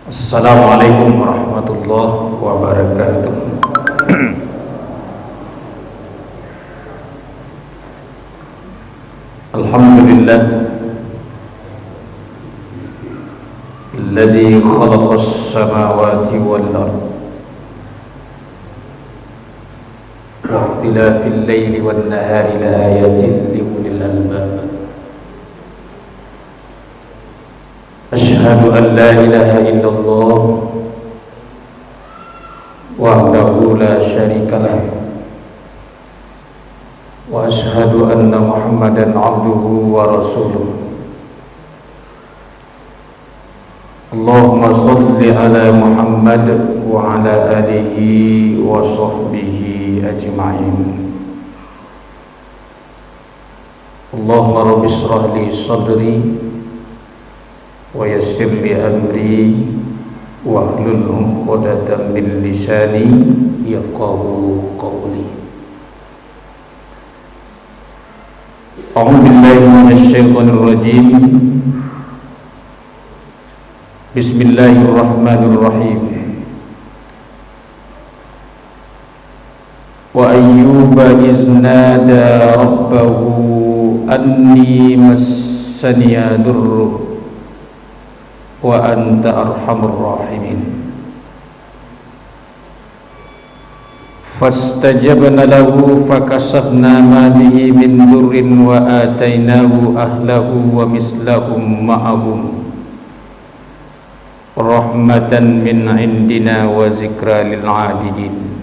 Assalamualaikum warahmatullahi wabarakatuh. Alhamdulillah alladzi khalaqas samawati wal ard wa ikhtilafil laili wan nahari laayatin liulil albab. Asyhadu an la ilaha illallah wahdahu la syarika lah wa asyhadu anna Muhammadan abduhu wa rasuluh. Allahumma salli ala Muhammad wa ala alihi wa sahbihi ajma'in. Allahumma rabbi shrah li sadri wa yassir li amri wahlul 'uqdatam min lisani yafqahu qawli. A'udzu billahi minasy syaithanir rajim. Bismillahirrahmanirrahim. Wa ayyuba iznada rabbahu anni massaniya durru wa anta arhamur rahimin. Fastajabna lahu fakashafna ma bihi min durrin wa atainahu ahlahu wa mislahum ma'ahum rahmatan min indina wa zikra lil 'abidin.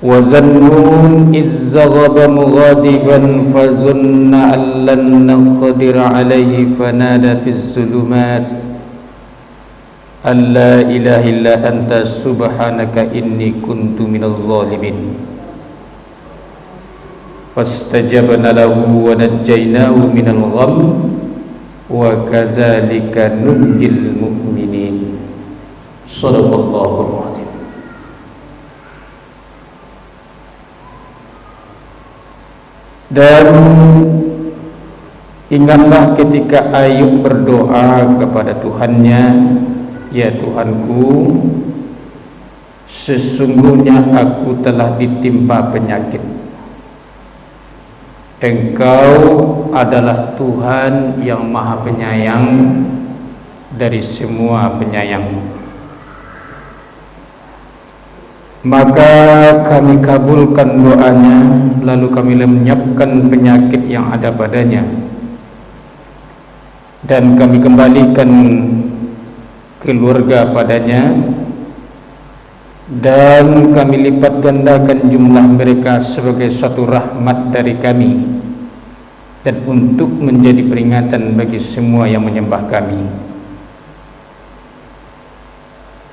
Wa zannun iz zaghaba mughadiban fazunna an lan naqdir alayhi fanada fis zulumat an la ilaha illa anta subhanaka inni kuntu minadh dhalimin. Fastajabna lahu wa najjaynahu minal gham wa kadzalika nunjil mu'minin. Shadaqallahul adzim. Dan ingatlah ketika Ayub berdoa kepada Tuhannya, ya Tuhanku, sesungguhnya aku telah ditimpa penyakit. Engkau adalah Tuhan yang Maha Penyayang dari semua penyayang. Maka kami kabulkan doanya, lalu kami lenyapkan penyakit yang ada padanya, dan kami kembalikan keluarga padanya, dan kami lipat gandakan jumlah mereka sebagai suatu rahmat dari kami, dan untuk menjadi peringatan bagi semua yang menyembah kami.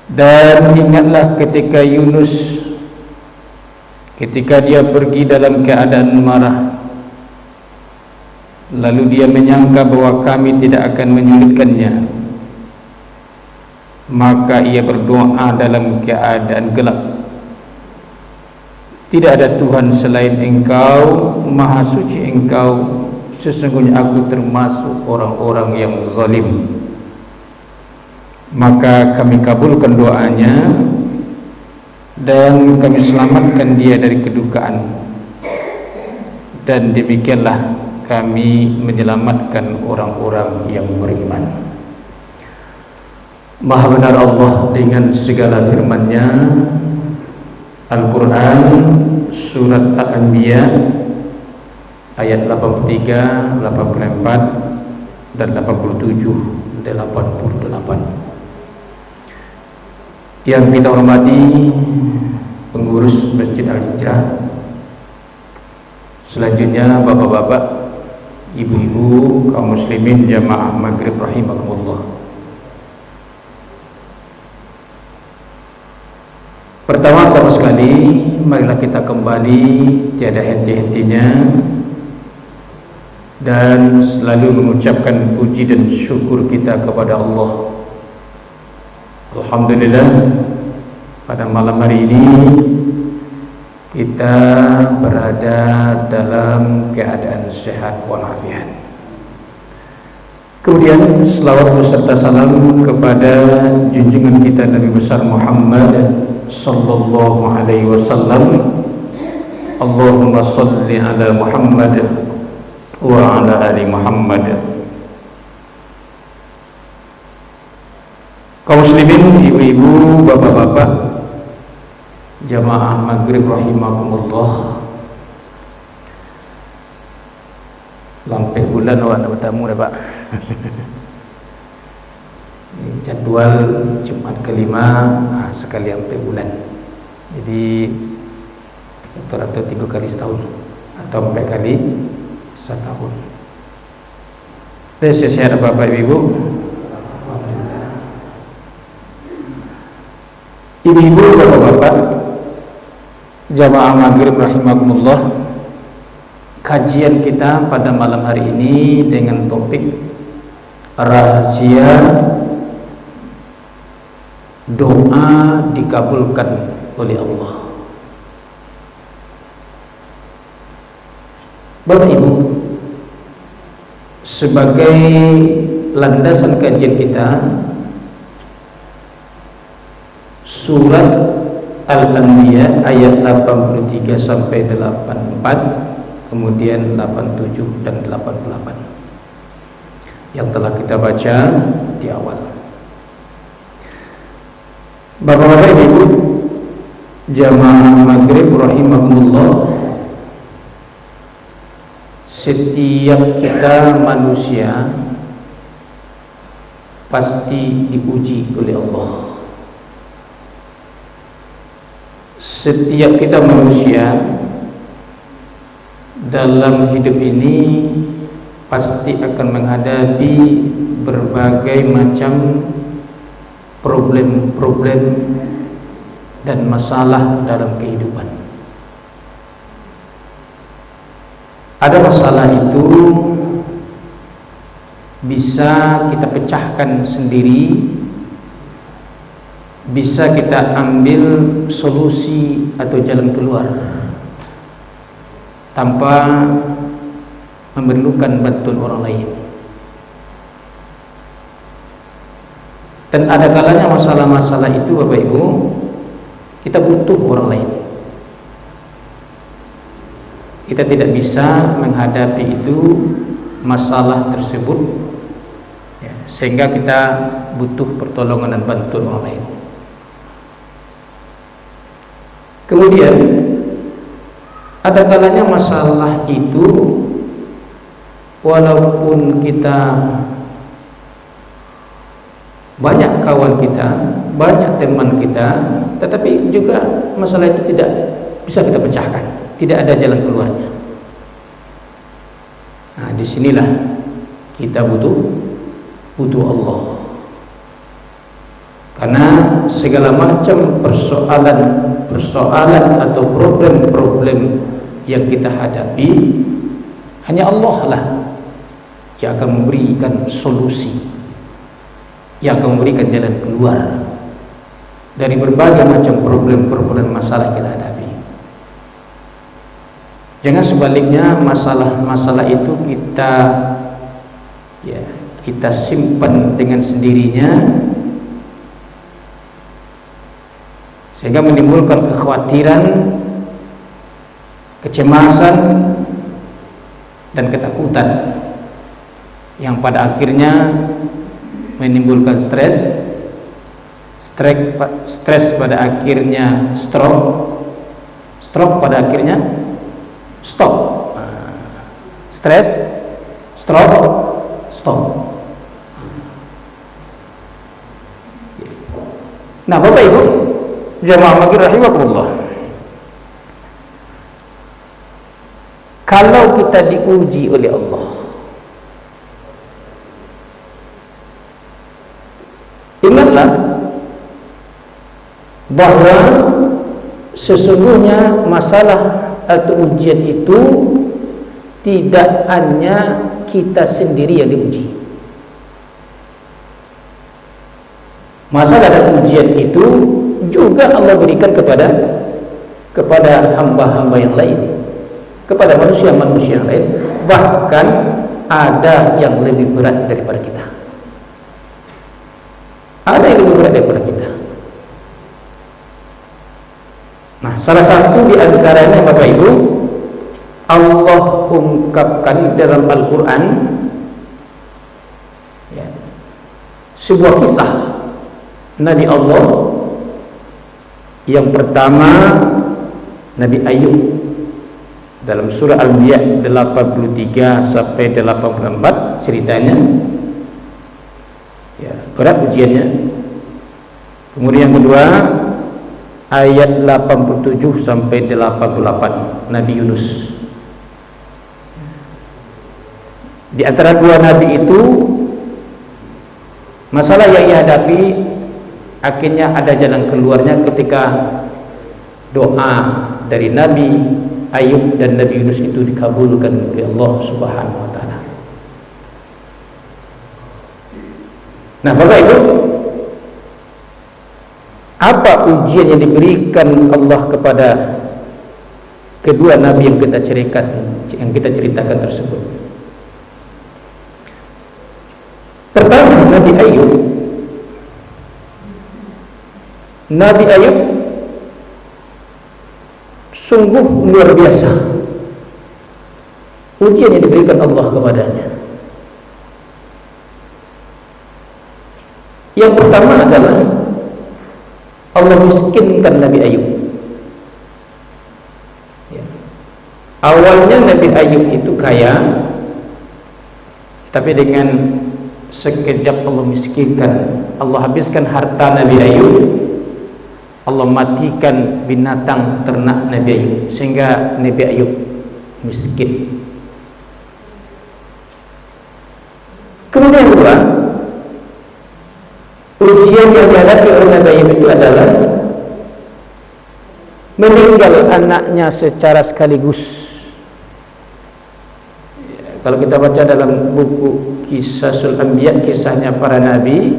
Dan ingatlah ketika Yunus, ketika dia pergi dalam keadaan marah, lalu dia menyangka bahwa kami tidak akan menyulitkannya, maka ia berdoa dalam keadaan gelap. Tidak ada Tuhan selain Engkau, Maha Suci Engkau, sesungguhnya aku termasuk orang-orang yang zalim. Maka kami kabulkan doanya, dan kami selamatkan dia dari kedukaan, dan demikianlah kami menyelamatkan orang-orang yang beriman. Maha benar Allah dengan segala firman-Nya. Al-Quran Surat Al-Anbiya ayat 83, 84 dan 87, 88. Yang kita hormati pengurus Masjid Al-Hijrah, selanjutnya bapak-bapak, ibu-ibu, kaum muslimin jamaah maghrib rahimakumullah. Pertama-tama sekali, marilah kita kembali tiada henti-hentinya dan selalu mengucapkan puji dan syukur kita kepada Allah. Alhamdulillah, pada malam hari ini kita berada dalam keadaan sehat walafiat. Kemudian selawat beserta salam kepada junjungan kita Nabi besar Muhammad sallallahu alaihi wasallam. Allahumma salli ala Muhammad wa ala ali Muhammad. Kaum muslimin, ibu-ibu, bapak-bapak, jamaah maghrib rahimakumullah. Lampai bulan awak nak bertamu dah, Pak. Jadwal Jumat kelima sekali lampai bulan. Jadi rata-rata 3 kali setahun atau 4 kali setahun. Sehat Bapak Ibu. Ibu-ibu, bapak-bapak, jamaah maghrib rahimakumullah. Kajian kita pada malam hari ini dengan topik rahasia doa dikabulkan oleh Allah. Bapak Ibu, sebagai landasan kajian kita, surat Al-Anbiya ayat 83 sampai 84, kemudian 87 dan 88 yang telah kita baca di awal. Bapak-bapak, Ibu, jamaah maghrib rahimakumullah, setiap kita manusia pasti diuji oleh Allah. Setiap kita manusia dalam hidup ini pasti akan menghadapi berbagai macam problem-problem dan masalah dalam kehidupan. Ada masalah itu bisa kita pecahkan sendiri, bisa kita ambil solusi atau jalan keluar tanpa memerlukan bantuan orang lain. Dan ada kalanya masalah-masalah itu, Bapak Ibu, kita butuh orang lain. Kita tidak bisa menghadapi itu, masalah tersebut, ya, sehingga kita butuh pertolongan dan bantuan orang lain. Kemudian ada kalanya masalah itu walaupun kita banyak kawan kita, banyak teman kita, tetapi juga masalah itu tidak bisa kita pecahkan, tidak ada jalan keluarnya. Nah, disinilah kita butuh Allah. Karena segala macam persoalan atau problem-problem yang kita hadapi, hanya Allah lah yang akan memberikan solusi, yang akan memberikan jalan keluar dari berbagai macam problem-problem masalah yang kita hadapi. Jangan sebaliknya masalah-masalah itu kita simpan dengan sendirinya, sehingga menimbulkan kekhawatiran, kecemasan, dan ketakutan yang pada akhirnya menimbulkan stres pada akhirnya stroke pada akhirnya stop. Stres, stroke, stop. Nah, Bapak Ibu, jamaah maghrib rahimakumullah, kalau kita diuji oleh Allah, ingatlah bahwa sesungguhnya masalah atau ujian itu tidak hanya kita sendiri yang diuji. Masalah dan ujian itu juga Allah berikan kepada hamba-hamba yang lain, kepada manusia-manusia yang lain, bahkan ada yang lebih berat daripada kita. Ada yang lebih berat daripada kita. Nah, salah satu di antaranya Bapak Ibu, Allah ungkapkan dalam Al-Quran ya, sebuah kisah Nabi Allah. Yang pertama Nabi Ayub dalam surah Al-Anbiya 83 sampai 84 ceritanya ya, berat ujiannya. Kemudian yang kedua ayat 87 sampai 88 Nabi Yunus. Di antara dua nabi itu masalah yang dihadapi akhirnya ada jalan keluarnya ketika doa dari Nabi Ayub dan Nabi Yunus itu dikabulkan oleh Allah Subhanahu wa taala. Nah, Bapak Ibu, apa ujian yang diberikan Allah kepada kedua nabi yang kita ceritakan tersebut? Pertama, Nabi Ayub. Nabi Ayub sungguh luar biasa ujian yang diberikan Allah kepadanya. Yang pertama adalah Allah miskinkan Nabi Ayub ya. Awalnya Nabi Ayub itu kaya, tapi dengan sekejap Allah miskinkan. Allah habiskan harta Nabi Ayub, Allah matikan binatang ternak Nabi Ayub, sehingga Nabi Ayub miskin. Kemudian kedua, ujian yang dihadapi oleh Nabi Ayub itu adalah meninggal anaknya secara sekaligus. Kalau kita baca dalam buku Qisasul Anbiya, kisahnya para nabi,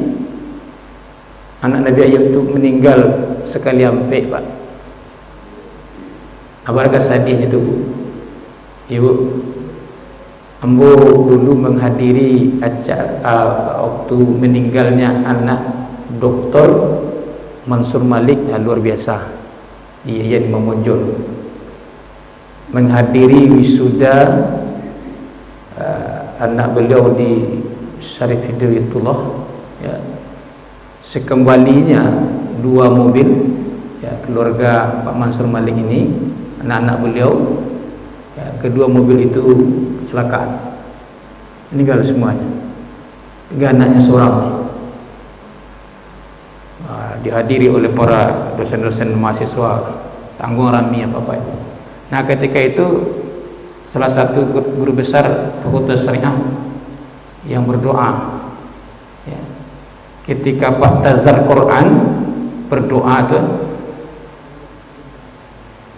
anak Nabi Ayub itu meninggal sekali ampe, Pak. Apakah sedihnya itu, Bu? Ibu, ambo dulu menghadiri acara waktu meninggalnya anak Dr. Mansur Malik, luar biasa. Di Yayan Memonjol, menghadiri wisuda anak beliau di Syarif Hidayatullah ya. Sekembalinya dua mobil ya, keluarga Pak Mansur Malik ini, anak-anak beliau ya, kedua mobil itu kecelakaan, meninggal semuanya. Tiga anaknya seorang dihadiri oleh para dosen-dosen mahasiswa, tanggung rami apa Pak. Nah, ketika itu salah satu guru besar Fakultas Syariah yang berdoa ya, ketika Pak Tazar Quran berdoa itu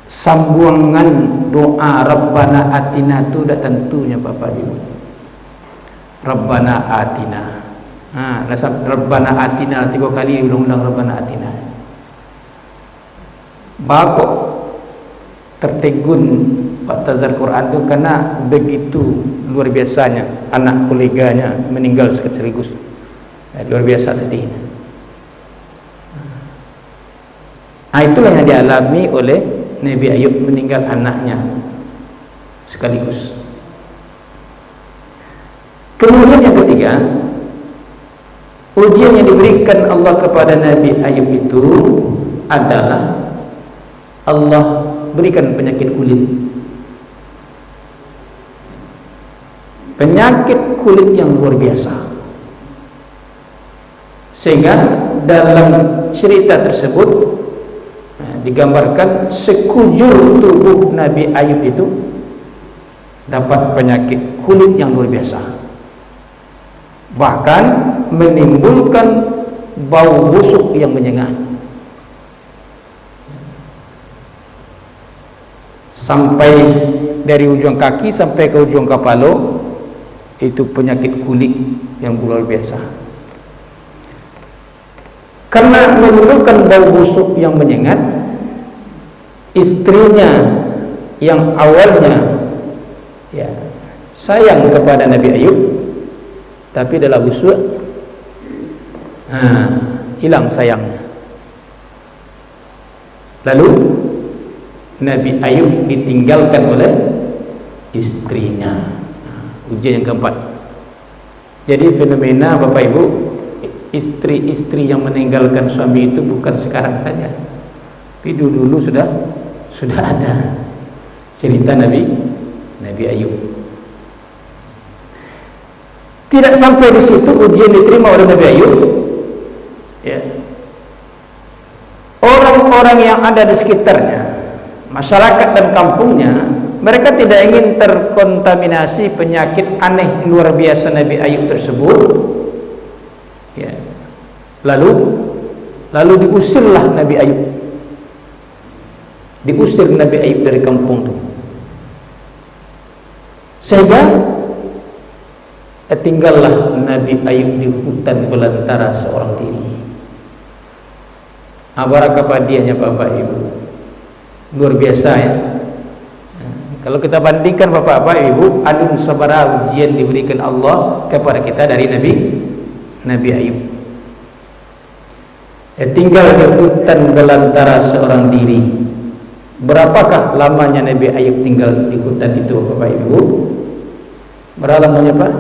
sambungan doa Rabbana Atina itu udah tentunya Bapak Ibu. Rabbana Atina. Nah, Rabbana Atina 3 kali ulang-ulang Rabbana Atina. Bapak tertegun Pak Tazar Quran itu karena begitu luar biasanya anak koleganya meninggal sekaligus. Luar biasa sedihnya. Nah, itulah yang dialami oleh Nabi Ayub, meninggal anaknya sekaligus. Kemudian yang ketiga, ujian yang diberikan Allah kepada Nabi Ayub itu adalah Allah berikan penyakit kulit. Penyakit kulit yang luar biasa, sehingga dalam cerita tersebut digambarkan sekujur tubuh Nabi Ayub itu dapat penyakit kulit yang luar biasa, bahkan menimbulkan bau busuk yang menyengat sampai dari ujung kaki sampai ke ujung kepala. Itu penyakit kulit yang luar biasa. Karena menimbulkan bau busuk yang menyengat, istrinya yang awalnya ya sayang kepada Nabi Ayub, tapi dalam busuk hilang sayangnya. Lalu Nabi Ayub ditinggalkan oleh istrinya. Ujian yang keempat. Jadi fenomena Bapak Ibu, istri-istri yang meninggalkan suami itu bukan sekarang saja, tapi dulu sudah ada cerita Nabi Ayub. Tidak sampai di situ ujian diterima oleh Nabi Ayub, ya. Orang-orang yang ada di sekitarnya, masyarakat dan kampungnya, mereka tidak ingin terkontaminasi penyakit aneh luar biasa Nabi Ayub tersebut, ya. Lalu diusirlah Nabi Ayub. Diusir Nabi Ayub dari kampung itu. Sehingga tinggallah Nabi Ayub di hutan belantara seorang diri. Barakah hadiahnya Bapak Ibu, luar biasa ya. Kalau kita bandingkan Bapak Ibu, adun sabara ujian diberikan Allah kepada kita dari Nabi Ayub. Tinggal di hutan belantara seorang diri. Berapakah lamanya Nabi Ayub tinggal di hutan itu Bapak Ibu? Berapa lamanya Pak?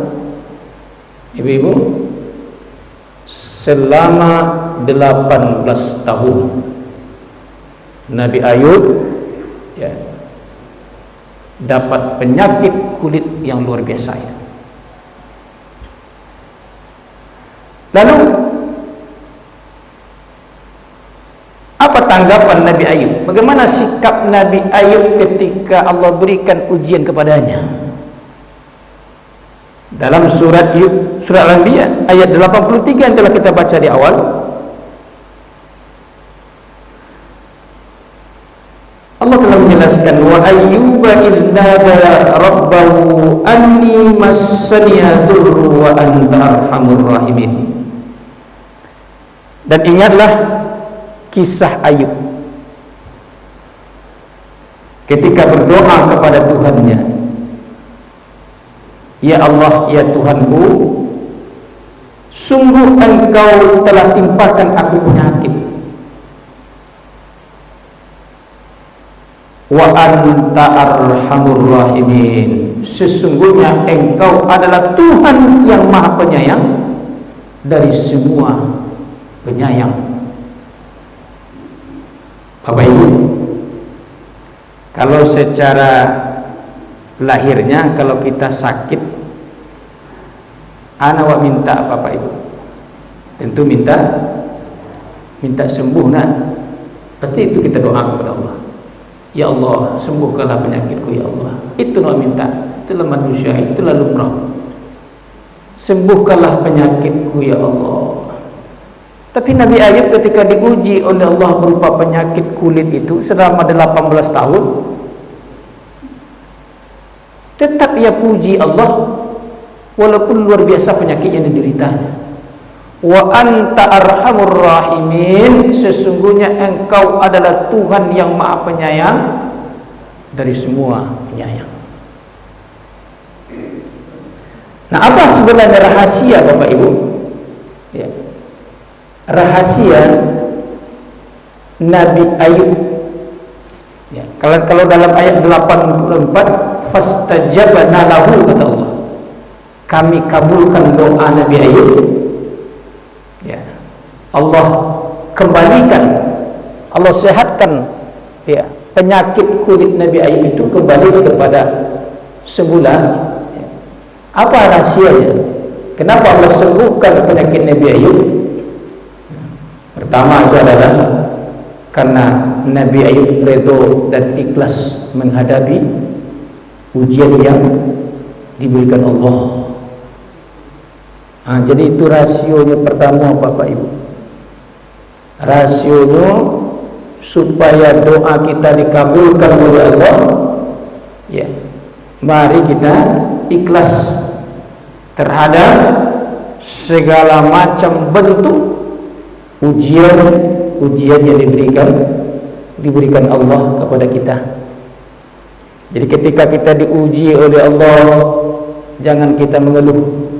Ibu-ibu? Selama 18 tahun Nabi Ayub, ya, dapat penyakit kulit yang luar biasa ya. Lalu apa tanggapan Nabi Ayub? Bagaimana sikap Nabi Ayub ketika Allah berikan ujian kepadanya? Dalam surat Al-Anbiya ayat 83 yang telah kita baca di awal, Allah telah menjelaskan, wa ayyuba iznada rabbahu anni massaniya durru wa anta arhamur rahimin. Dan ingatlah kisah Ayub ketika berdoa kepada Tuhannya, ya Allah, ya Tuhanku, sungguh Engkau telah timpakan aku penyakit. Wa anta arhamur rahimin, sesungguhnya Engkau adalah Tuhan yang Maha Penyayang dari semua penyayang. Bapak Ibu, kalau secara lahirnya, kalau kita sakit, ana wa minta Bapak Ibu, tentu minta sembuh, nah pasti itu kita doa kepada Allah, ya Allah sembuhkanlah penyakitku ya Allah. Itu doa minta, itulah manusia, itulah lumrah. Sembuhkanlah penyakitku ya Allah. Tapi Nabi Ayub ketika diuji oleh Allah berupa penyakit kulit itu selama 18 tahun, tetap ia puji Allah walaupun luar biasa penyakit yang dideritanya. Wa anta arhamur rahimin, sesungguhnya Engkau adalah Tuhan yang Maha Penyayang dari semua penyayang. Nah, apa sebenarnya rahasia Bapak Ibu? Ya. Rahasia Nabi Ayub, ya, kalau dalam ayat 84, fastajabna lahu, kata Allah, kami kabulkan doa Nabi Ayub, ya. Allah kembalikan, Allah sehatkan, ya, penyakit kulit Nabi Ayub itu kembali kepada semula. Ya. Apa rahasianya? Kenapa Allah sembuhkan penyakit Nabi Ayub? Pertama itu adalah karena Nabi Ayub redho dan ikhlas menghadapi ujian yang diberikan Allah. Jadi itu rasionya pertama Bapak Ibu. Rasionya supaya doa kita dikabulkan oleh Allah, ya, mari kita ikhlas terhadap segala macam bentuk ujian yang diberikan Allah kepada kita. Jadi ketika kita diuji oleh Allah Jangan kita mengeluh